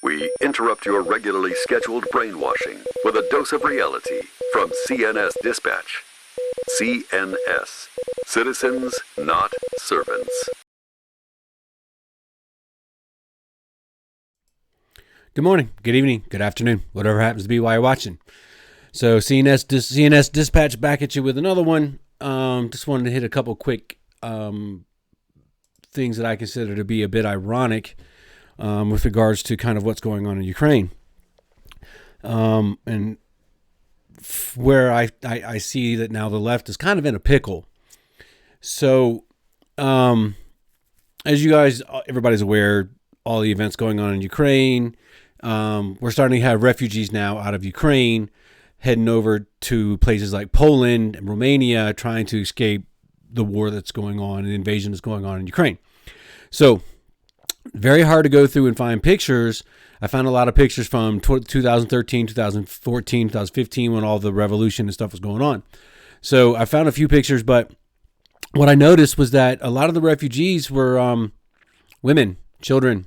We interrupt your regularly scheduled brainwashing with a dose of reality from CNS Dispatch. CNS. Citizens, not servants. Good morning, good evening, good afternoon, whatever happens to be while you're watching. So CNS Dispatch back at you with another one. Just wanted to hit a couple quick things that I consider to be a bit ironic with regards to kind of what's going on in Ukraine. And where I see that now the left is kind of in a pickle. So as you guys, everybody's aware, all the events going on in Ukraine, we're starting to have refugees now out of Ukraine heading over to places like Poland and Romania, trying to escape the war that's going on, the invasion that's going on in Ukraine. So very hard to go through and find pictures. I found a lot of pictures from 2013, 2014, 2015, when all the revolution and stuff was going on. So I found a few pictures, but what I noticed was that a lot of the refugees were women, children,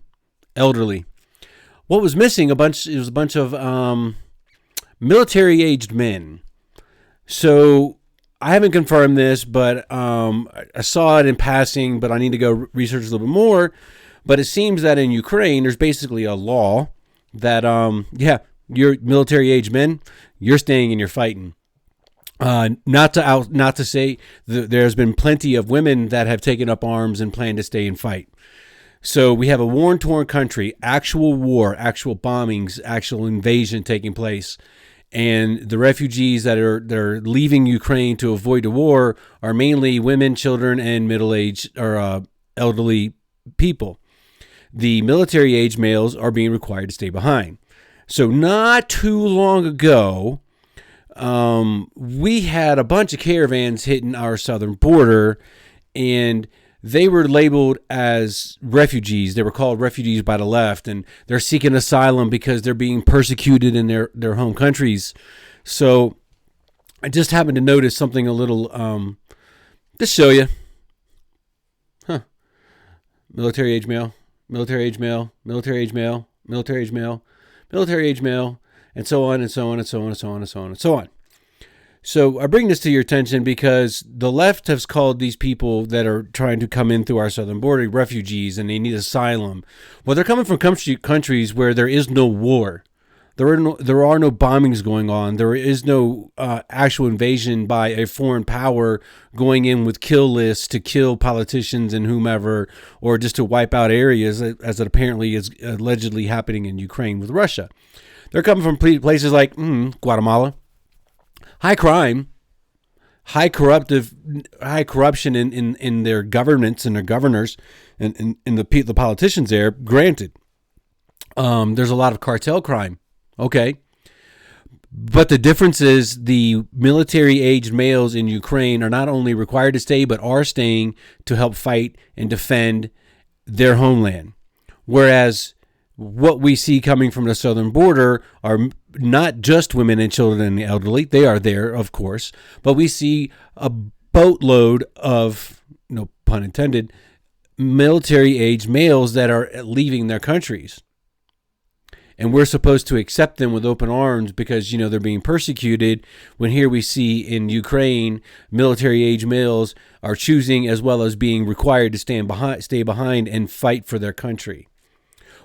elderly. What was missing was a bunch of military-aged men. So I haven't confirmed this, but I saw it in passing, but I need to go research a little bit more. But it seems that in Ukraine, there's basically a law that, you're military-aged men, you're staying and you're fighting. Not to say that there's been plenty of women that have taken up arms and plan to stay and fight. So we have a war-torn country, actual war, actual bombings, actual invasion taking place. And the refugees that are leaving Ukraine to avoid the war are mainly women, children, and middle-aged or elderly people. The military-age males are being required to stay behind. So not too long ago, we had a bunch of caravans hitting our southern border, and they were labeled as refugees. They were called refugees by the left, and they're seeking asylum because they're being persecuted in their home countries. So I just happened to notice something a little, to show you. Military-age male, military-age male, military-age male, military-age male, military-age male, and so on and so on and so on and so on and so on and so on. So I bring this to your attention because the left has called these people that are trying to come in through our southern border refugees, and they need asylum. Well, they're coming from countries where there is no war. There are no bombings going on. There is no actual invasion by a foreign power going in with kill lists to kill politicians and whomever, or just to wipe out areas, as it apparently is allegedly happening in Ukraine with Russia. They're coming from places like Guatemala. High crime, high corruption in their governments and their governors and the politicians there. Granted, there's a lot of cartel crime. Okay. But the difference is the military-aged males in Ukraine are not only required to stay, but are staying to help fight and defend their homeland. Whereas what we see coming from the southern border are not just women and children and the elderly. They are there, of course. But we see a boatload of, no pun intended, military-aged males that are leaving their countries. And we're supposed to accept them with open arms because, they're being persecuted, when here we see in Ukraine, military-age males are choosing as well as being required to stay behind and fight for their country.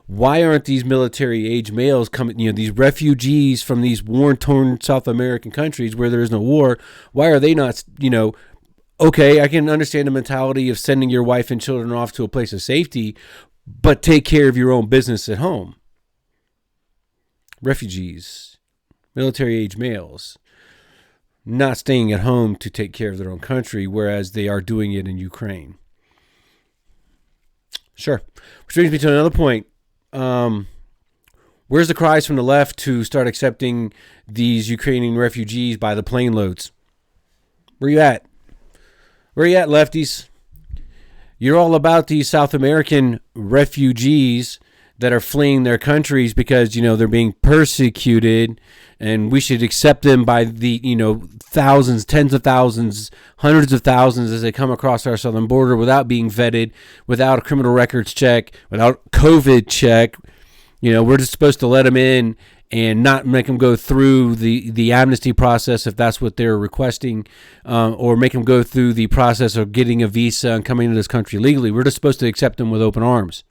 Why aren't these military-age males coming, these refugees from these war-torn South American countries where there is no war, why are they not, okay, I can understand the mentality of sending your wife and children off to a place of safety, but take care of your own business at home. Refugees, military-age males, not staying at home to take care of their own country, whereas they are doing it in Ukraine. Sure. Which brings me to another point. Where's the cries from the left to start accepting these Ukrainian refugees by the plane loads? Where you at? Where you at, lefties? You're all about these South American refugees that are fleeing their countries because, they're being persecuted, and we should accept them by the, thousands, tens of thousands, hundreds of thousands as they come across our southern border without being vetted, without a criminal records check, without COVID check, We're just supposed to let them in and not make them go through the amnesty process if that's what they're requesting, or make them go through the process of getting a visa and coming into this country legally. We're just supposed to accept them with open arms.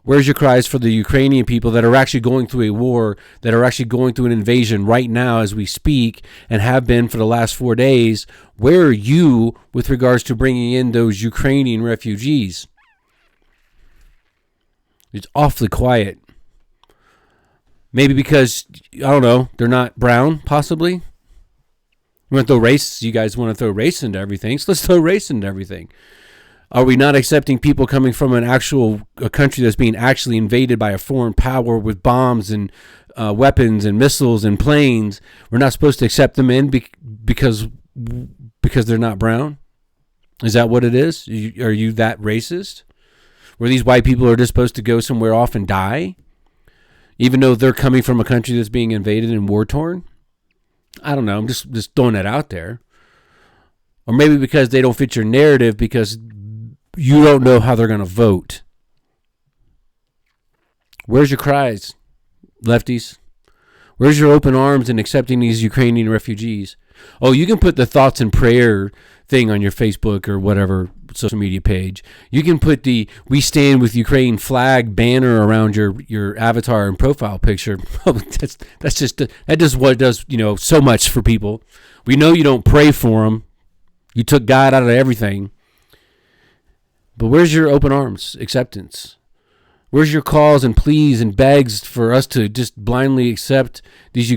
Where's your cries for the Ukrainian people that are actually going through a war, that are actually going through an invasion right now as we speak and have been for the last 4 days? Where are you with regards to bringing in those Ukrainian refugees? It's awfully quiet. Maybe because, I don't know, they're not brown, possibly. You want to throw race? You guys want to throw race into everything, so let's throw race into everything. Are we not accepting people coming from a country that's being actually invaded by a foreign power with bombs and weapons and missiles and planes? We're not supposed to accept them in because they're not brown? Is that what it is? Are you that racist? Where these white people are just supposed to go somewhere off and die? Even though they're coming from a country that's being invaded and war-torn? I don't know. I'm just throwing that out there. Or maybe because they don't fit your narrative because you don't know how they're going to vote. Where's your cries, lefties? Where's your open arms in accepting these Ukrainian refugees? Oh, you can put the thoughts and prayer thing on your Facebook or whatever social media page. You can put the "We Stand with Ukraine" flag banner around your avatar and profile picture. That does what it does, so much for people. We know you don't pray for them. You took God out of everything. But where's your open arms acceptance? Where's your calls and pleas and begs for us to just blindly accept these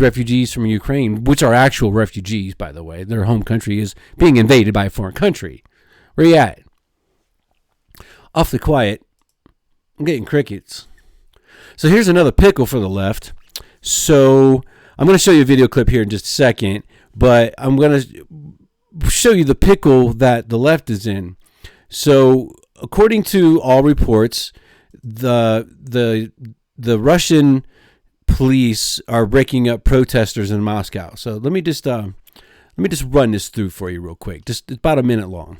refugees from Ukraine, which are actual refugees, by the way? Their home country is being invaded by a foreign country. Where you at? Awfully quiet. I'm getting crickets. So here's another pickle for the left. So I'm going to show you a video clip here in just a second, but I'm going to show you the pickle that the left is in. So according to all reports, the Russian police are breaking up protesters in Moscow. So let me just run this through for you real quick. Just about a minute long.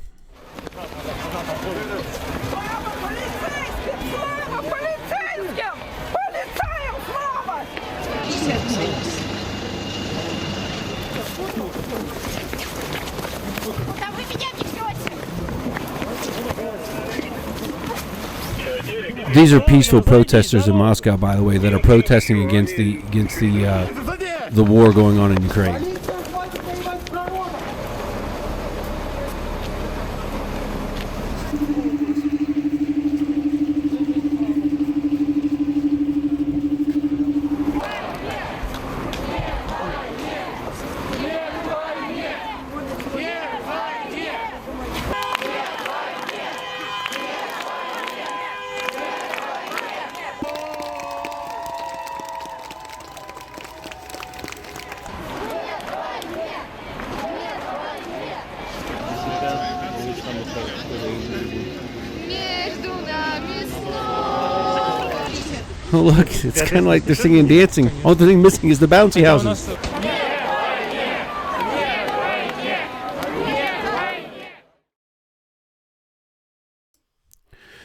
These are peaceful protesters in Moscow, by the way, that are protesting against the war going on in Ukraine. Oh, look, it's kind of like they're singing and dancing. All the thing missing is the bouncy houses.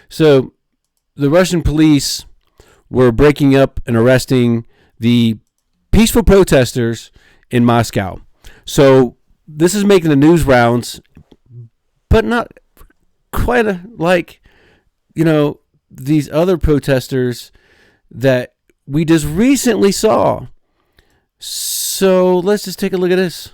So the Russian police were breaking up and arresting the peaceful protesters in Moscow. So this is making the news rounds, but not quite like, these other protesters that we just recently saw. So let's just take a look at this.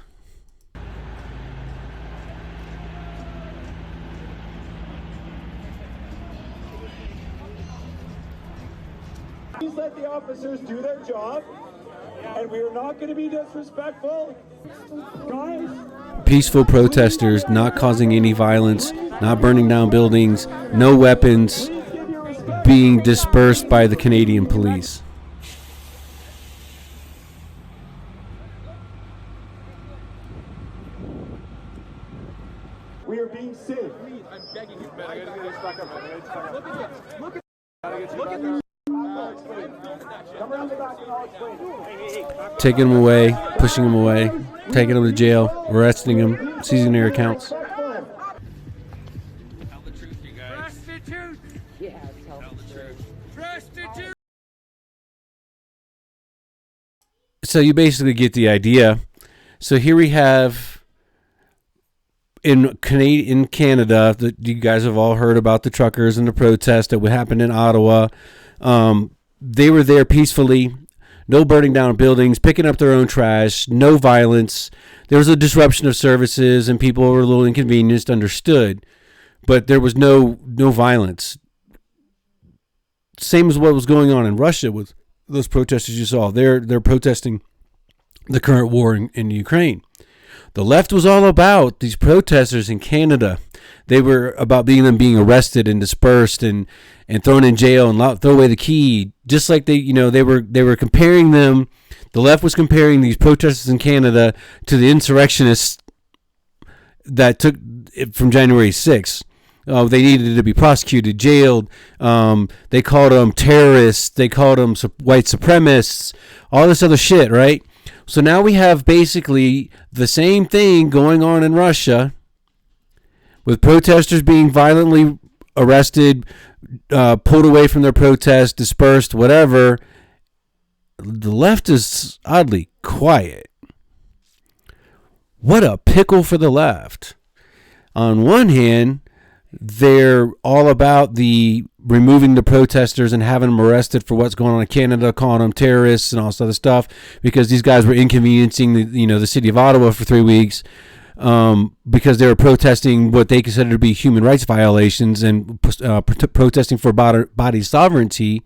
Please let the officers do their job, and we are not going to be disrespectful. Guys. Peaceful protesters, not causing any violence, not burning down buildings, no weapons being dispersed by the Canadian police. We are being safe. I'm begging you, man. I gotta get this back up. Look at this. Come around the back and I'll explain. Taking them away, pushing them away, taking them to jail, arresting them, seizing their accounts. Tell the truth, you guys. Trust the truth. Yeah, tell the truth. Trust the truth. So you basically get the idea. So here we have in Canada, that you guys have all heard about the truckers and the protest that happened in Ottawa. They were there peacefully, no burning down buildings, picking up their own trash, no violence. There was a disruption of services and people were a little inconvenienced, understood, but there was no violence. Same as what was going on in Russia with those protesters you saw. They're protesting the current war in Ukraine. The left was all about these protesters in Canada. They were about them being arrested and dispersed and thrown in jail and throw away the key. Just like they were comparing them. The left was comparing these protesters in Canada to the insurrectionists that took it from January 6th. They needed to be prosecuted, jailed. They called them terrorists. They called them white supremacists. All this other shit, right? So now we have basically the same thing going on in Russia with protesters being violently arrested, pulled away from their protest, dispersed, whatever. The left is oddly quiet. What a pickle for the left. On one hand, they're all about the removing the protesters and having them arrested for what's going on in Canada, calling them terrorists and all this other stuff because these guys were inconveniencing the city of Ottawa for 3 weeks because they were protesting what they considered to be human rights violations and protesting for body sovereignty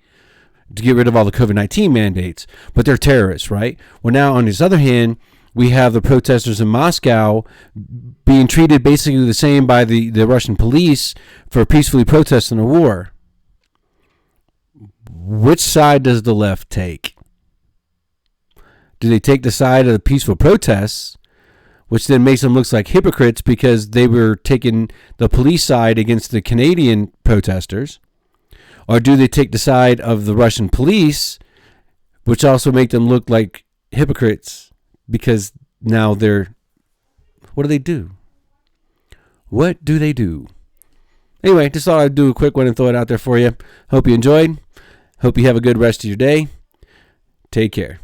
to get rid of all the COVID-19 mandates. But they're terrorists, right? Well, now on this other hand, we have the protesters in Moscow being treated basically the same by the Russian police for peacefully protesting a war. Which side does the left take? Do they take the side of the peaceful protests, which then makes them look like hypocrites because they were taking the police side against the Canadian protesters? Or do they take the side of the Russian police, which also make them look like hypocrites because now what do they do? What do they do? Anyway, just thought I'd do a quick one and throw it out there for you. Hope you enjoyed. Hope you have a good rest of your day. Take care.